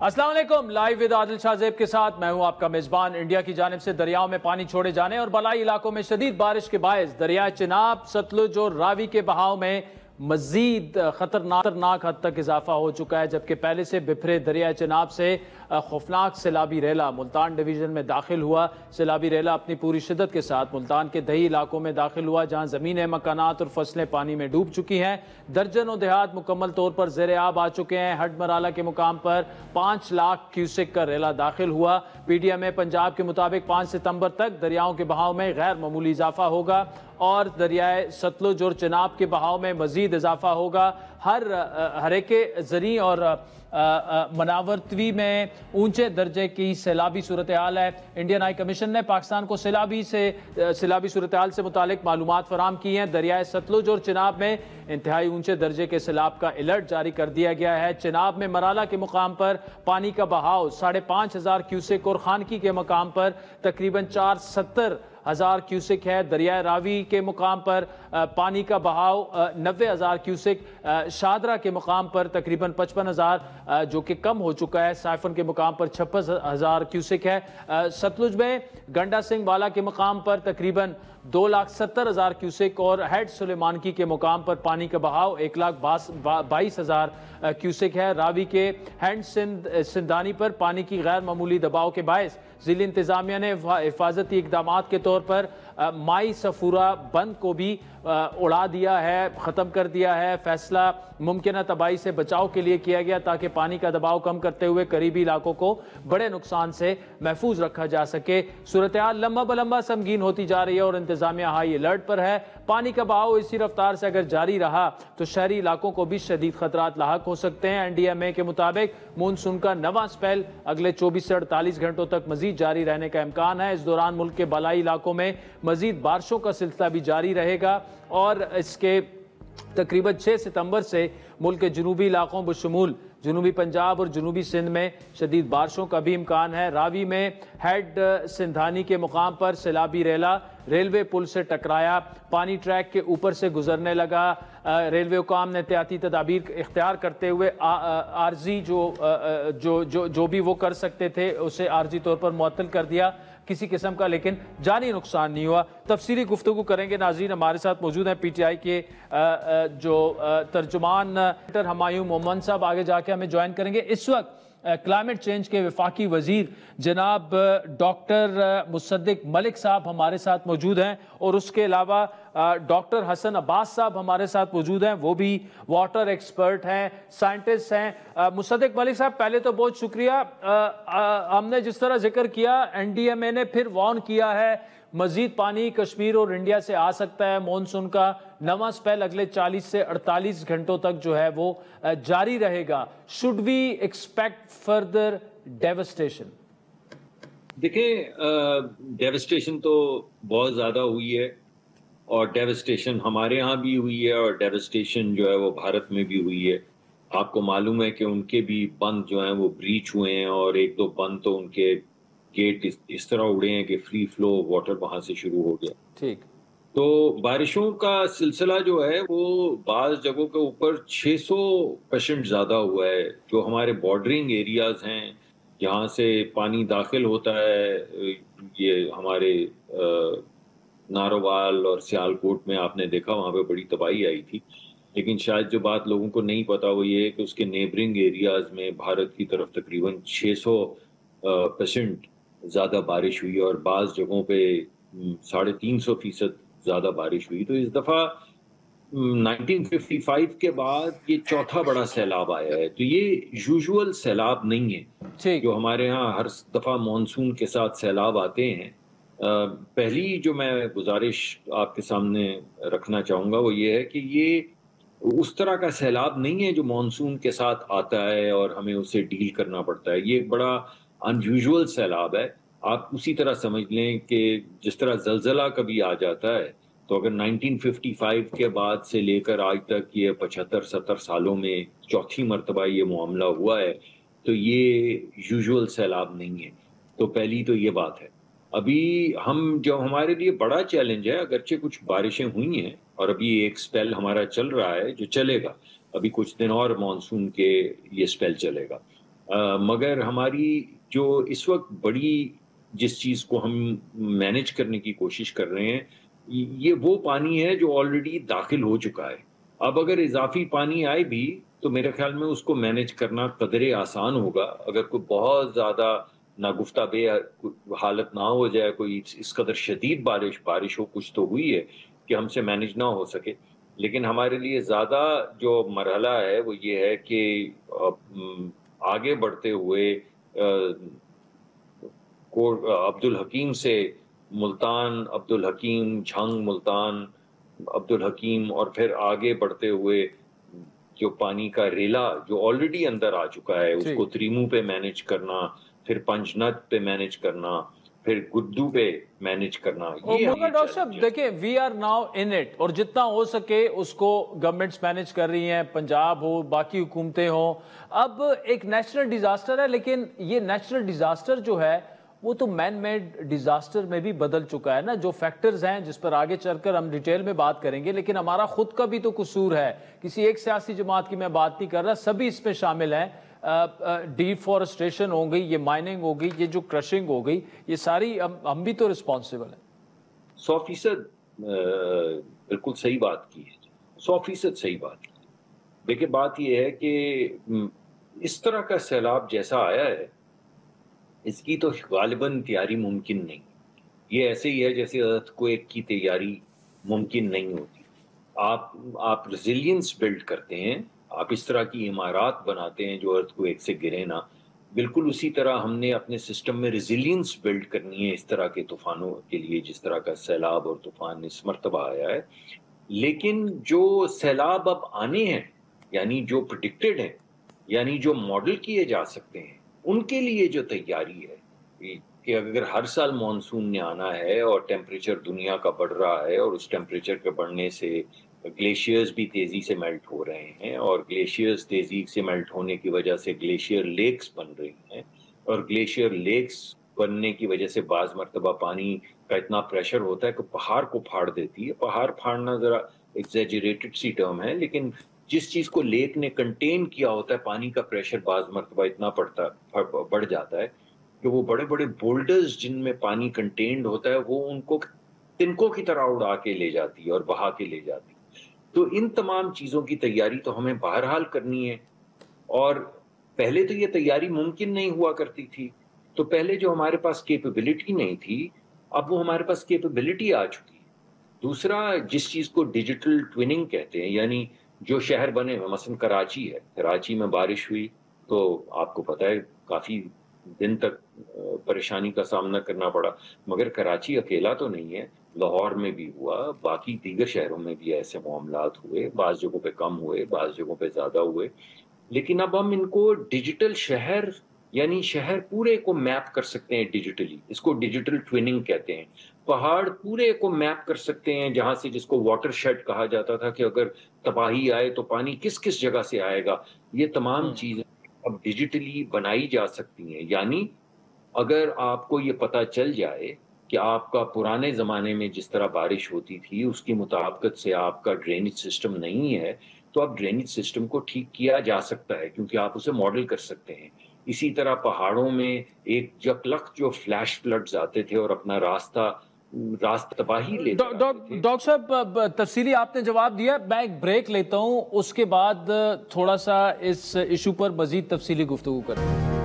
अस्सलाम वालेकुम। Live with Adil Shahzeb के साथ मैं हूं आपका मेजबान। इंडिया की जानिब से दरियाओं में पानी छोड़े जाने और बलाई इलाकों में शदीद बारिश के बायस दरिया चिनाब, सतलुज और रावी के बहाव में मजीद खतरनाक हद तक इजाफा हो चुका है, जबकि पहले से बिफरे दरिया चिनाब से खौफनाक सैलाबी रेला मुल्तान डिवीज़न में दाखिल हुआ। सैलाबी रेला अपनी पूरी शिद्दत के साथ मुल्तान के दही इलाकों में दाखिल हुआ, जहाँ ज़मीनें, मकानात और फसलें पानी में डूब चुकी हैं। दर्जनों देहात मुकम्मल तौर पर ज़ेर आब आ चुके हैं। हडमराला के मुकाम पर 5 लाख क्यूसेक का रेला दाखिल हुआ। PTM पंजाब के मुताबिक 5 सितंबर तक दरियाओं के बहाव में गैर मामूली इजाफा होगा और दरियाए सतलुज और चिनाब के बहाव में मजीद इजाफा होगा। हरेके ज़री और मनावरतवी में ऊंचे दर्जे की सैलाबी सूरत हाल है। इंडियन हाई कमीशन ने पाकिस्तान को सैलाबी सूरत हाल से मुतालिक मालूमात फराम की हैं। दरियाए सतलुज और चिनाब में इंतहाई ऊंचे दर्जे के सैलाब का अलर्ट जारी कर दिया गया है। चिनाब में मराला के मुकाम पर पानी का बहाव 5,500 क्यूसेक और खानकी के मुकाम पर तकरीबन 470,000 क्यूसेक है। दरियाए रावी के मुकाम पर पानी का बहाव 90,000 क्यूसेक, शादरा के मुकाम पर तकरीबन 55,000 जो कि कम हो चुका है। साइफन के मुकाम पर 56,000 क्यूसेक है। सतलुज में गंडा सिंह वाला के मुकाम पर तकरीबन 2,70,000 क्यूसेक और हेड सुलेमानकी के मुकाम पर पानी का बहाव 1,22,000 क्यूसेक है। रावी के हैंड सिंधानी पर पानी की गैर मामूली दबाव के बायस ज़िली इंतज़ामिया ने हिफाजती इक़दामात के तौर पर माई सफूरा बंद को भी उड़ा दिया है, ख़त्म कर दिया है। फैसला मुमकिन तबाही से बचाव के लिए किया गया ताकि पानी का दबाव कम करते हुए करीबी इलाकों को बड़े नुकसान से महफूज रखा जा सके। सूरत हाल लम्बा बलम्बा संगीन होती जा रही है और इंतज़ामिया हाई अलर्ट पर है। पानी का बहाव इसी रफ्तार से अगर जारी रहा तो शहरी इलाकों को भी शदीद खतरात लाहक हो सकते हैं। NDMA के मुताबिक मानसून का नवा स्पेल अगले 24 से 48 घंटों तक मजीद जारी रहने का इम्कान है। इस दौरान मुल्क के बलाई इलाकों में मजीद बारिशों का सिलसिला भी जारी रहेगा और इसके तकरीबन 6 सितंबर से मुल्क के जनूबी इलाकों बशमूल जनूबी पंजाब और जनूबी सिंध में शदीद बारिशों का भी इम्कान है। रावी में हेड सिंधानी के मुकाम पर सैलाबी रेला रेलवे पुल से टकराया, पानी ट्रैक के ऊपर से गुजरने लगा। रेलवे हुकाम ने एहतियाती तदाबीर इख्तियार करते हुए आर्जी जो भी वो कर सकते थे उसे आर्जी तौर पर मुअत्तल कर दिया किसी किस्म का, लेकिन जानी नुकसान नहीं हुआ। तफसीली गुफ्तगू करेंगे। नाज़रीन हमारे साथ मौजूद हैं PTI के जो तर्जुमान हमायूं मोहम्मद साहब, आगे जाके हमें ज्वाइन करेंगे। इस वक्त क्लाइमेट चेंज के वफाकी वजीर जनाब डॉक्टर मुसद्दिक मलिक साहब हमारे साथ मौजूद हैं और उसके अलावा डॉक्टर हसन अब्बास साहब हमारे साथ मौजूद हैं, वो भी वाटर एक्सपर्ट हैं, साइंटिस्ट हैं। मुसद्दिक मलिक साहब, पहले तो बहुत शुक्रिया। हमने जिस तरह जिक्र किया, NDMA ने फिर वार्न किया है मजीद पानी कश्मीर और इंडिया से आ सकता है। मॉनसून का नवा स्पेल अगले 40 से 48 घंटों तक जो है वो जारी रहेगा। Should we expect further devastation? देखें, डेवस्टेशन तो बहुत ज़्यादा हुई है और डेवस्टेशन हमारे यहाँ भी हुई है और डेवस्टेशन जो है वो भारत में भी हुई है। आपको मालूम है कि उनके भी बंद जो हैं वो ब्रीच हुए हैं और 1-2 बंद तो उनके गेट इस तरह उड़े हैं कि फ्री फ्लो वाटर वहां से शुरू हो गया। ठीक। तो बारिशों का सिलसिला जो है वो बाज़ जगहों के ऊपर 600% ज़्यादा हुआ है। जो हमारे बॉर्डरिंग एरियाज हैं जहाँ से पानी दाखिल होता है, ये हमारे नारोवाल और सियालकोट में आपने देखा वहाँ पे बड़ी तबाही आई थी। लेकिन शायद जो बात लोगों को नहीं पता वो ये है कि उसके नेबरिंग एरियाज में भारत की तरफ तकरीबन 600% ज़्यादा बारिश हुई और बाज़ जगहों पे 350% ज़्यादा बारिश हुई। तो इस दफ़ा 1955 के बाद ये चौथा बड़ा सैलाब आया है। तो ये यूजुअल सैलाब नहीं है जो हमारे यहाँ हर दफ़ा मानसून के साथ सैलाब आते हैं। पहली जो मैं गुजारिश आपके सामने रखना चाहूँगा वो ये है कि ये उस तरह का सैलाब नहीं है जो मानसून के साथ आता है और हमें उसे डील करना पड़ता है। ये बड़ा अनयूजुअल सैलाब है। आप उसी तरह समझ लें कि जिस तरह जलजला कभी आ जाता है, तो अगर 1955 के बाद से लेकर आज तक ये 75-70 सालों में चौथी मरतबा ये मामला हुआ है, तो ये यूजुअल सैलाब नहीं है। तो पहली तो ये बात है। अभी जो हमारे लिए बड़ा चैलेंज है, अगरचे कुछ बारिशें हुई हैं और अभी एक स्पेल हमारा चल रहा है जो चलेगा, अभी कुछ दिन और मानसून के ये स्पेल चलेगा। مگر ہماری جو اس وقت بڑی جس چیز کو ہم مینج کرنے کی کوشش کر رہے ہیں یہ وہ پانی ہے جو آلریڈی داخل ہو چکا ہے. اب اگر اضافی پانی آئے بھی تو میرے خیال میں اس کو مینج کرنا قدرے آسان ہوگا. اگر کوئی بہت زیادہ ناگفتہ بے حالت نہ ہو جائے, کوئی اس قدر شدید بارش ہو, کچھ تو ہوئی ہے کہ ہم سے مینج نہ ہو سکے. لیکن ہمارے لیے زیادہ جو مرحلہ ہے وہ یہ ہے کہ آگے بڑھتے ہوئے عبدالحکیم سے ملتان, عبدالحکیم جھنگ ملتان, عبدالحکیم, اور پھر آگے بڑھتے ہوئے جو پانی کا ریلا جو آلریڈی اندر آ چکا ہے اس کو تریمو پہ مینج کرنا, پھر پنجنت پہ مینج کرنا, پھر گدو پہ مینج کرنا. ڈاکٹر صاحب دیکھیں we are now in it, اور جتنا ہو سکے اس کو گورنمنٹس مینج کر رہی ہیں, پنجاب ہو باقی حکومتیں ہوں. اب ایک نیچرل ڈیزاسٹر ہے, لیکن یہ نیچرل ڈیزاسٹر جو ہے وہ تو مین میڈ ڈیزاسٹر میں بھی بدل چکا ہے نا. جو فیکٹرز ہیں جس پر آگے چل کر ہم ڈیٹیل میں بات کریں گے, لیکن ہمارا خود کا بھی تو قصور ہے. کسی ایک سیاسی جماعت کی میں بات نہیں کر رہا, سبھی اس میں شامل ہیں. ڈیفورسٹریشن ہو گئی, یہ مائننگ ہو گئی, یہ جو کرشنگ ہو گئی, یہ ساری ہم بھی تو رسپانسیبل ہیں. 100% بالکل صحیح بات کی ہے, 100% صحیح بات کی. دیکھیں بات یہ ہے کہ اس طرح کا سیلاب جیسا آیا ہے اس کی تو غالباً تیاری ممکن نہیں. یہ ایسے ہی ہے جیسے ارتھ کویک کی تیاری ممکن نہیں ہوتی. آپ ریزیلینس بلڈ کرتے ہیں, آپ اس طرح کی عمارات بناتے ہیں جو ارتھ کویک سے گرے نہ. بالکل اسی طرح ہم نے اپنے سسٹم میں ریزیلینس بلڈ کرنی ہے اس طرح کے طوفانوں کے لیے جس طرح کا سیلاب اور طوفان اس مرتبہ آیا ہے. لیکن جو سیلاب اب آنے ہیں یعنی جو پریڈکٹڈ ہیں, یعنی جو ماڈل کیے جا سکتے ہیں, ان کے لیے جو تیاری ہے کہ اگر ہر سال مانسون نے آنا ہے اور ٹیمپریچر دنیا کا بڑھ رہا ہے اور اس ٹیمپریچر کے بڑھنے سے گلیشیئرز بھی تیزی سے میلٹ ہو رہے ہیں, اور گلیشیئرز تیزی سے میلٹ ہونے کی وجہ سے گلیشیئر لیکس بن رہی ہیں, اور گلیشیئر لیکس بننے کی وجہ سے بعض مرتبہ پانی کا اتنا پریشر ہوتا ہے کہ پہاڑ کو پھاڑ دیتی ہے. پہاڑ پھاڑنا ذرا ایگزیجریٹڈ سی ٹرم ہے, لیکن جس چیز کو لیک نے کنٹین کیا ہوتا ہے پانی کا پریشر بعض مرتبہ اتنا بڑھ جاتا ہے کہ وہ بڑے بڑے بولڈرز جن میں پانی کنٹینڈ ہوتا ہے وہ ان کو تنکوں کی طرح اڑا کے لے جاتی ہے اور بہا کے لے جاتی ہے. تو ان تمام چیزوں کی تیاری تو ہمیں بہرحال کرنی ہے, اور پہلے تو یہ تیاری ممکن نہیں ہوا کرتی تھی. تو پہلے جو ہمارے پاس کیپیبلٹی نہیں تھی اب وہ ہمارے پاس کیپیبلٹی آ چکی ہے. دوسرا جس چیز کو ڈیجیٹل ٹویننگ کہتے ہیں, یعنی جو شہر بنے ہوئے, مثلا کراچی ہے, کراچی میں بارش ہوئی تو آپ کو پتہ ہے کافی دن تک پریشانی کا سامنا کرنا پڑا. مگر کراچی اکیلا تو نہیں ہے, لاہور میں بھی ہوا, باقی دیگر شہروں میں بھی ایسے معاملات ہوئے, بعض جگہوں پہ کم ہوئے, بعض جگہوں پہ زیادہ ہوئے. لیکن اب ہم ان کو ڈیجیٹل شہر یعنی شہر پورے کو میپ کر سکتے ہیں ڈیجیٹلی, اس کو ڈیجیٹل ٹویننگ کہتے ہیں. پہاڑ پورے کو میپ کر سکتے ہیں, جہاں سے جس کو واٹر شیڈ کہا جاتا تھا کہ اگر تباہی آئے تو پانی کس کس جگہ سے آئے گا. یہ تمام چیزیں اب ڈیجیٹلی بنائی جا سکتی ہیں. یعنی اگر آپ کو یہ پتہ چل جائے کہ آپ کا پرانے زمانے میں جس طرح بارش ہوتی تھی اس کی مطابقت سے آپ کا ڈرینیج سسٹم نہیں ہے, تو اب ڈرینیج سسٹم کو ٹھیک کیا جا سکتا ہے کیونکہ آپ اسے ماڈل کر سکتے ہیں. اسی طرح پہاڑوں میں ایک یکلخت جو فلیش فلڈز آتے تھے اور اپنا راستہ تباہی لے ڈاکٹر صاحب تفصیلی آپ نے جواب دیا. میں ایک بریک لیتا ہوں, اس کے بعد تھوڑا سا اس ایشو پر مزید تفصیلی گفتگو کرتے ہیں.